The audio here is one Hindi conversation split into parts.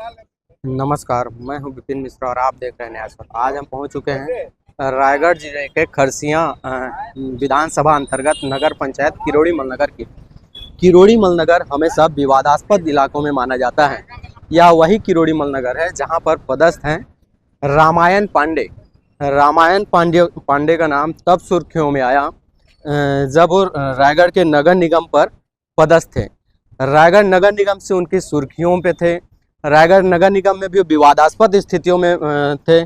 नमस्कार, मैं हूं विपिन मिश्रा और आप देख रहे हैं न्याय सर। आज हम पहुंच चुके हैं रायगढ़ जिले के खरसिया विधानसभा अंतर्गत नगर पंचायत किरोड़ी मलनगर की। किरोड़ी मलनगर हमेशा विवादास्पद इलाकों में माना जाता है। यह वही किरोड़ी मलनगर है जहां पर पदस्थ हैं रामायण पांडे। रामायण पांडे का नाम तब सुर्खियों में आया जब वो रायगढ़ के नगर निगम पर पदस्थ थे। रायगढ़ नगर निगम से उनकी सुर्खियों पे थे। रायगढ़ नगर निगम में भी विवादास्पद स्थितियों में थे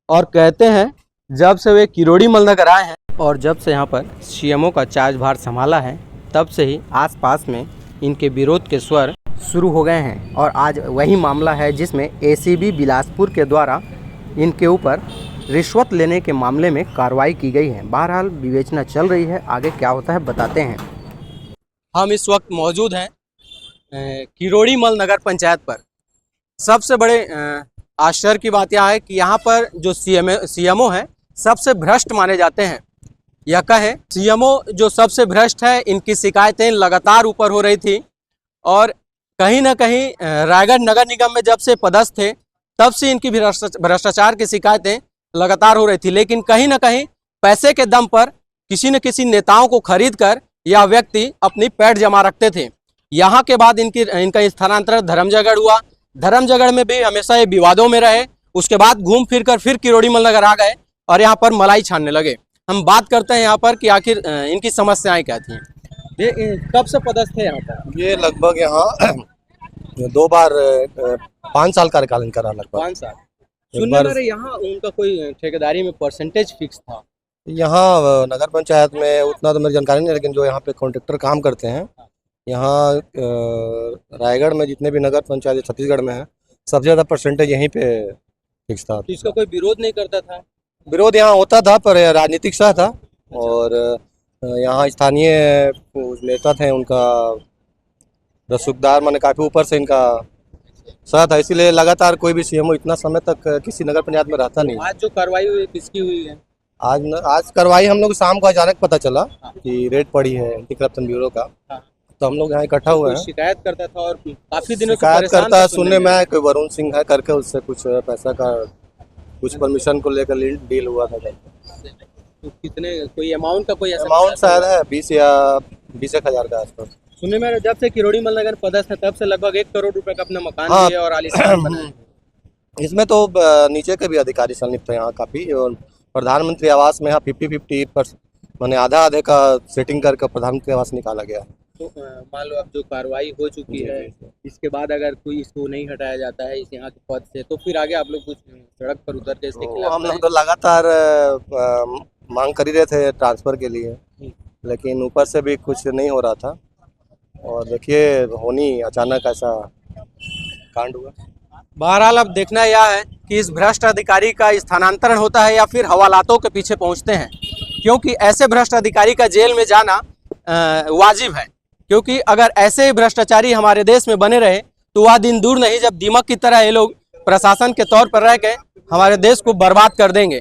और कहते हैं जब से वे किरोड़ी मलनगर आए हैं और जब से यहाँ पर सीएमओ का चार्जभार संभाला है तब से ही आसपास में इनके विरोध के स्वर शुरू हो गए हैं। और आज वही मामला है जिसमें एसीबी बिलासपुर के द्वारा इनके ऊपर रिश्वत लेने के मामले में कार्रवाई की गई है। बहरहाल विवेचना चल रही है, आगे क्या होता है बताते हैं। हम इस वक्त मौजूद हैं किरोड़ी मल नगर पंचायत पर। सबसे बड़े आश्चर्य की बात यह है कि यहाँ पर जो सीएमओ है सबसे भ्रष्ट माने जाते हैं। यह कहे सीएमओ जो सबसे भ्रष्ट है, इनकी शिकायतें लगातार ऊपर हो रही थी और कहीं ना कहीं रायगढ़ नगर निगम में जब से पदस्थ थे तब से इनकी भ्रष्टाचार की शिकायतें लगातार हो रही थी। लेकिन कहीं ना कहीं पैसे के दम पर किसी न किसी नेताओं को खरीद कर यह व्यक्ति अपनी पैठ जमा रखते थे। यहाँ के बाद इनका स्थानांतरण धर्मजयगढ़ हुआ। धर्मजयगढ़ में भी हमेशा ये विवादों में रहे। उसके बाद घूम फिर कर फिर किरोड़ी मलनगर आ गए और यहाँ पर मलाई छानने लगे। हम बात करते हैं यहाँ पर कि आखिर इनकी समस्याएं क्या थी। ये कब से पदस्थ थे यहाँ पर? ये लगभग यहाँ 2 बार 5 साल कार्यकाल इनका रहा, लगभग 5 साल। सुनने में यहाँ उनका कोई ठेकेदारी में परसेंटेज फिक्स था। यहाँ नगर पंचायत में उतना तो मेरी जानकारी नहीं, लेकिन जो यहाँ पे कॉन्ट्रैक्टर काम करते हैं यहाँ रायगढ़ में जितने भी नगर पंचायत छत्तीसगढ़ में है सबसे ज़्यादा परसेंटेज यहीं पे फिक्स था। तो इसका कोई विरोध नहीं करता था? विरोध यहाँ होता था पर राजनीतिक सह था। और यहाँ स्थानीय नेता थे, उनका रसूखदार माने काफ़ी ऊपर से इनका सह था, इसीलिए लगातार कोई भी सीएमओ इतना समय तक किसी नगर पंचायत में रहता नहीं। आज जो कार्रवाई हुई किसकी हुई है? आज कार्रवाई हम लोग शाम को अचानक पता चला कि रेड पड़ी है एंटी करप्शन ब्यूरो का, तो हम लोग यहाँ इकट्ठा हुए हैं। शिकायत करता था और काफी दिनों से शिकायत करता है, सुनने में आया कोई वरुण सिंह है करके, उससे कुछ पैसा का कुछ परमिशन को लेकर डील हुआ था। तो कितने कोई अमाउंट का कोई अमाउंट शायद है 20 या 20 हजार का आसपास। सुनने में जब से किरोड़ी मलनगर पदस्थ है तब से लगभग 1 करोड़ रुपए का अपना मकान हाँ, लिया और आलीशान बनाया। इसमें तो नीचे के भी अधिकारी संलिप्त है यहाँ काफ़ी। और प्रधानमंत्री आवास में यहाँ 50-50 मैंने आधा का सेटिंग करके प्रधानमंत्री आवास निकाला गया। तो मान लो अब जो कार्रवाई हो चुकी है, इसके बाद अगर कोई इसको नहीं हटाया जाता है इस यहाँ के पद से, तो फिर आगे आप लोग कुछ सड़क पर उतर के इसके खिलाफ? हम लोग तो लगातार मांग कर ही रहे थे ट्रांसफर के लिए, लेकिन ऊपर से भी कुछ नहीं हो रहा था। और देखिए होनी अचानक ऐसा कांड हुआ। बहरहाल अब देखना यह है कि इस भ्रष्ट अधिकारी का स्थानांतरण होता है या फिर हवालातों के पीछे पहुंचते हैं, क्योंकि ऐसे भ्रष्ट अधिकारी का जेल में जाना वाजिब है। क्योंकि अगर ऐसे ही भ्रष्टाचारी हमारे देश में बने रहे तो वह दिन दूर नहीं जब दीमक की तरह ये लोग प्रशासन के तौर पर रह के हमारे देश को बर्बाद कर देंगे।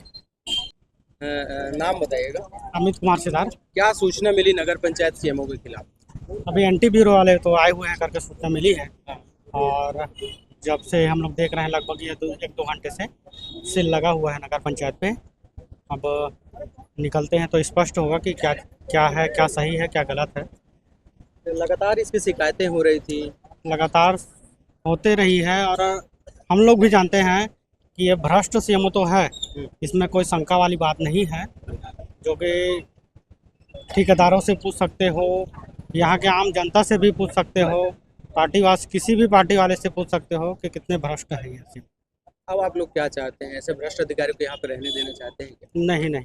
नाम बताइएगा। अमित कुमार सिद्धार्थ। क्या सूचना मिली नगर पंचायत सीएमओ के खिलाफ? अभी एंटी ब्यूरो वाले तो आए हुए हैं करके सूचना मिली है, और जब से हम लोग देख रहे हैं लगभग ये 1-2 घंटे से सील लगा हुआ है नगर पंचायत पे। अब निकलते हैं तो स्पष्ट होगा कि क्या है, क्या सही है, क्या गलत है। लगातार इसकी शिकायतें हो रही थी, लगातार होते रही है, और हम लोग भी जानते हैं कि ये भ्रष्ट सीएमओ तो है, इसमें कोई शंका वाली बात नहीं है। जो कि ठेकेदारों से पूछ सकते हो, यहाँ के आम जनता से भी पूछ सकते हो, किसी भी पार्टी वाले से पूछ सकते हो कि कितने भ्रष्ट है ये। अब आप लोग क्या चाहते हैं? ऐसे भ्रष्ट अधिकारी को यहाँ पे रहने देना चाहते हैं क्या? नहीं,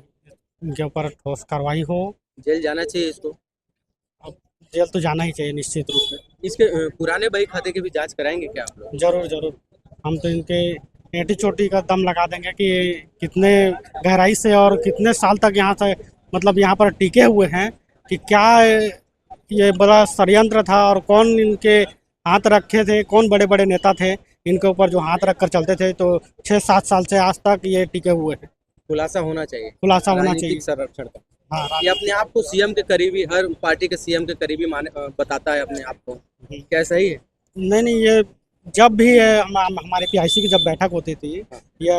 इनके ऊपर ठोस कार्रवाई हो। जेल जाना चाहिए इसको? अब जेल तो जाना ही चाहिए निश्चित रूप से। इसके पुराने बही खाते की भी जांच कराएंगे क्या आप लोग? जरूर। हम तो इनके एंटी चोटी का दम लगा देंगे कि कितने गहराई से और कितने साल तक यहाँ से मतलब यहाँ पर टिके हुए हैं, कि क्या ये बड़ा षड्यंत्र था और कौन इनके हाथ रखे थे, कौन बड़े बड़े नेता थे इनके ऊपर जो हाथ रख कर चलते थे। तो 6-7 साल से आज तक ये टिके हुए हैं। खुलासा होना चाहिए, खुलासा होना चाहिए। संरक्षण का। हाँ, ये अपने आप को सीएम के करीबी, हर पार्टी के सीएम के करीबी बताता है अपने आप को, क्या सही है? नहीं, ये जब भी हमारे पीआईसी की जब बैठक होती थी या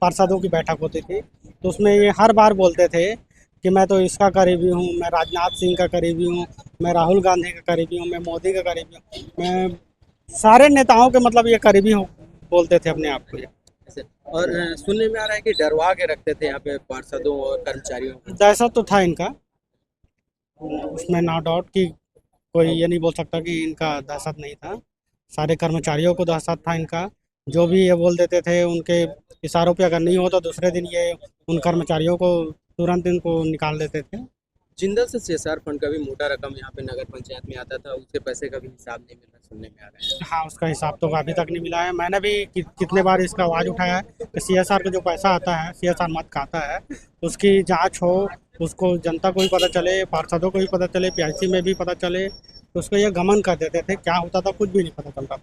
पार्षदों की बैठक होती थी, तो उसमें ये हर बार बोलते थे कि मैं तो इसका करीबी हूँ, मैं राजनाथ सिंह का करीबी हूँ, मैं राहुल गांधी का करीबी हूँ, मैं मोदी का करीबी हूँ, मैं सारे नेताओं के मतलब ये करीबी हूँ बोलते थे अपने आप को ये। ऐसे। और सुनने में आ रहा है कि डरवा के रखते थे यहाँ पे पार्षदों और कर्मचारियों को। दहशत तो था इनका, उसमें नो डाउट कि कोई ये नहीं बोल सकता कि इनका दहशत नहीं था। सारे कर्मचारियों को दहशत था इनका। जो भी ये बोल देते थे उनके इशारों पे अगर नहीं हो तो दूसरे दिन ये उन कर्मचारियों को तुरंत इनको निकाल देते थे। जिंदल से सीएसआर फंड का भी मोटा रकम यहाँ पे नगर पंचायत में आता था, उसके पैसे का भी हिसाब नहीं मिल रहा सुनने में आ रहा है। हाँ, उसका हिसाब तो अभी तक नहीं मिला है। मैंने भी कितने बार इसका आवाज़ उठाया है कि सीएसआर का जो पैसा आता है, सीएसआर मत खाता है, उसकी जांच हो, उसको जनता को भी पता चले, पार्षदों को भी पता चले, पीआईसी में भी पता चले। तो उसको ये गमन कर देते थे, क्या होता था कुछ भी नहीं पता चलता।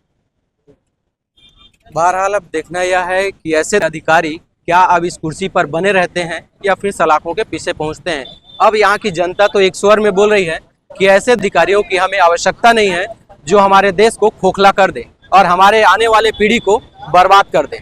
बहरहाल अब देखना यह है कि ऐसे अधिकारी क्या अब इस कुर्सी पर बने रहते हैं या फिर सलाखों के पीछे पहुंचते हैं। अब यहाँ की जनता तो एक स्वर में बोल रही है कि ऐसे अधिकारियों की हमें आवश्यकता नहीं है जो हमारे देश को खोखला कर दे और हमारे आने वाले पीढ़ी को बर्बाद कर दे।